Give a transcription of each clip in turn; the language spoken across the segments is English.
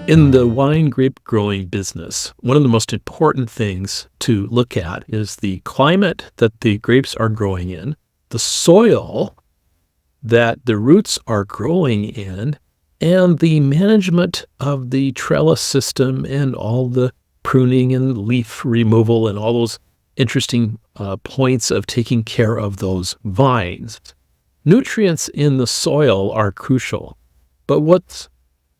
In the wine grape growing business, one of the most important things to look at is the climate that the grapes are growing in, the soil that the roots are growing in, and the management of the trellis system and all the pruning and leaf removal and all those interesting points of taking care of those vines. Nutrients in the soil are crucial, but what's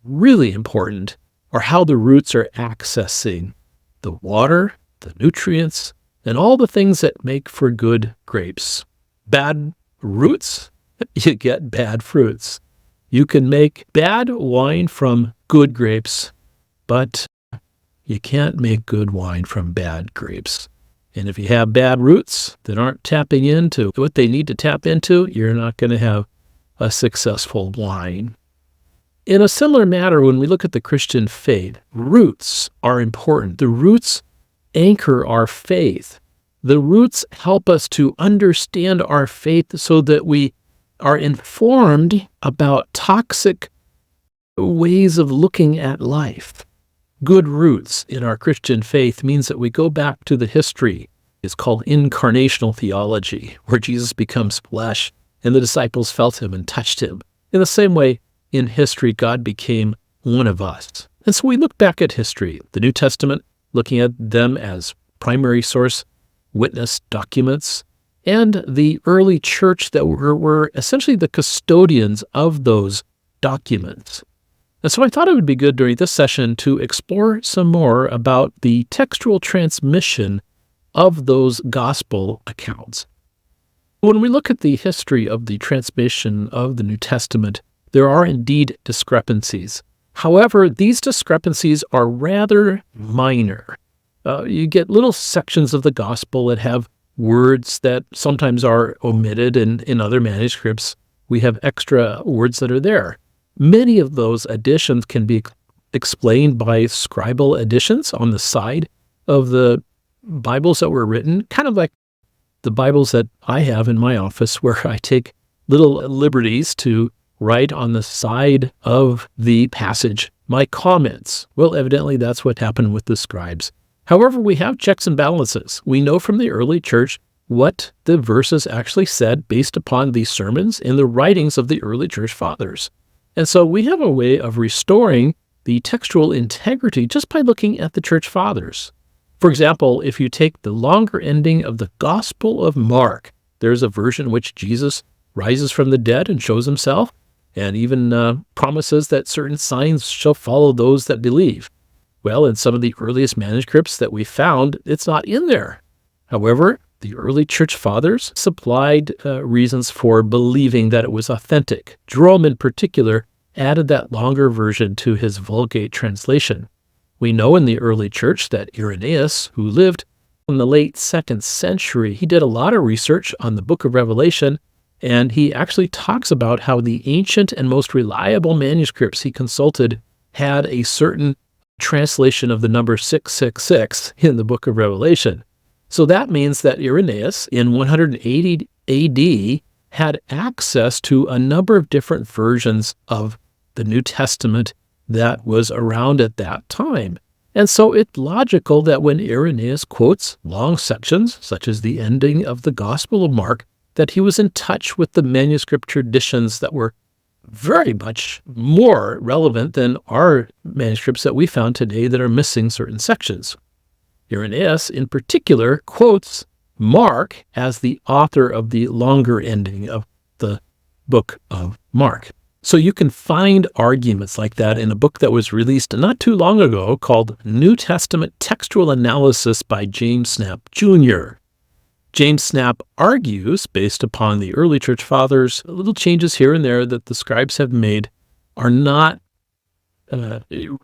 really important are how the roots are accessing the water, the nutrients, and all the things that make for good grapes. Bad roots, you get bad fruits. You can make bad wine from good grapes, but you can't make good wine from bad grapes. And if you have bad roots that aren't tapping into what they need to tap into, you're not going to have a successful wine. In a similar manner, when we look at the Christian faith, roots are important. The roots anchor our faith. The roots help us to understand our faith so that we are informed about toxic ways of looking at life. Good roots in our Christian faith means that we go back to the history. It's called incarnational theology, where Jesus becomes flesh and the disciples felt him and touched him. In the same way, in history, God became one of us. And so we look back at history, the New Testament, looking at them as primary source witness documents, and the early church that were essentially the custodians of those documents. And so I thought it would be good during this session to explore some more about the textual transmission of those gospel accounts. When we look at the history of the transmission of the New Testament, there are indeed discrepancies. However, these discrepancies are rather minor. You get little sections of the gospel that have words that sometimes are omitted, and in other manuscripts, we have extra words that are there. Many of those additions can be explained by scribal additions on the side of the Bibles that were written, kind of like the Bibles that I have in my office, where I take little liberties to write on the side of the passage my comments. Well, evidently that's what happened with the scribes. However, we have checks and balances. We know from the early church what the verses actually said based upon the sermons and the writings of the early church fathers. And so we have a way of restoring the textual integrity just by looking at the church fathers. For example, if you take the longer ending of the Gospel of Mark, there's a version in which Jesus rises from the dead and shows himself, and even promises that certain signs shall follow those that believe. Well, in some of the earliest manuscripts that we found, it's not in there. However, the early church fathers supplied reasons for believing that it was authentic. Jerome, in particular, added that longer version to his Vulgate translation. We know in the early church that Irenaeus, who lived in the late 2nd century, he did a lot of research on the book of Revelation, and he actually talks about how the ancient and most reliable manuscripts he consulted had a certain translation of the number 666 in the book of Revelation. So that means that Irenaeus in 180 AD had access to a number of different versions of the New Testament that was around at that time. And so it's logical that when Irenaeus quotes long sections, such as the ending of the Gospel of Mark, that he was in touch with the manuscript traditions that were very much more relevant than our manuscripts that we found today that are missing certain sections. Irenaeus, in particular, quotes Mark as the author of the longer ending of the book of Mark. So you can find arguments like that in a book that was released not too long ago called New Testament Textual Analysis by James Snap, Jr. James Snap argues, based upon the early church fathers, little changes here and there that the scribes have made are not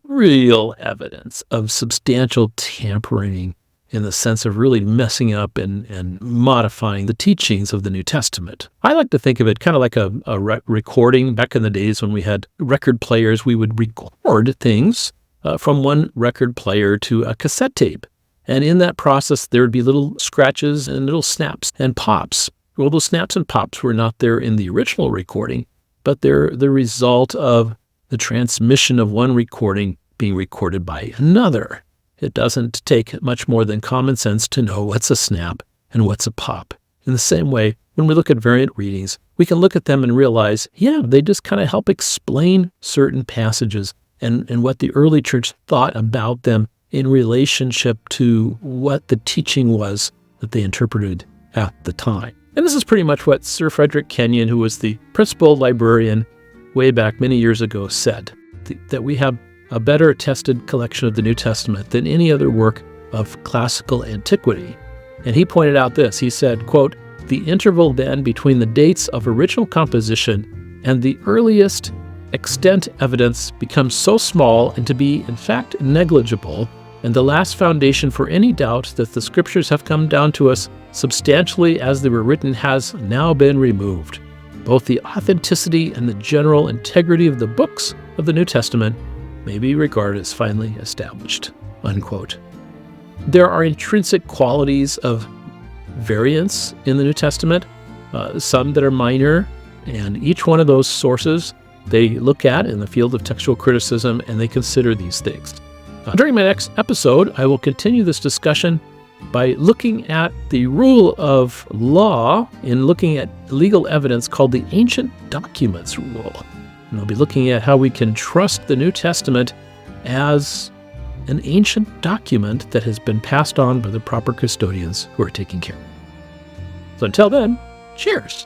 real evidence of substantial tampering in the sense of really messing up and modifying the teachings of the New Testament. I like to think of it kind of like a recording. Back in the days when we had record players, we would record things from one record player to a cassette tape. And in that process, there would be little scratches and little snaps and pops. Well, those snaps and pops were not there in the original recording, but they're the result of the transmission of one recording being recorded by another. It doesn't take much more than common sense to know what's a snap and what's a pop. In the same way, when we look at variant readings, we can look at them and realize, they just kind of help explain certain passages and what the early church thought about them in relationship to what the teaching was that they interpreted at the time. And this is pretty much what Sir Frederick Kenyon, who was the principal librarian way back many years ago, said, that we have a better attested collection of the New Testament than any other work of classical antiquity. And he pointed out this. He said, quote, "The interval then between the dates of original composition and the earliest extant evidence becomes so small and to be, in fact, negligible, and the last foundation for any doubt that the Scriptures have come down to us substantially as they were written has now been removed. Both the authenticity and the general integrity of the books of the New Testament may be regarded as finally established." Unquote. There are intrinsic qualities of variance in the New Testament, some that are minor, and each one of those sources they look at in the field of textual criticism, and they consider these things. During my next episode, I will continue this discussion by looking at the rule of law in looking at legal evidence called the ancient documents rule. And I'll be looking at how we can trust the New Testament as an ancient document that has been passed on by the proper custodians who are taking care of it. So until then, cheers.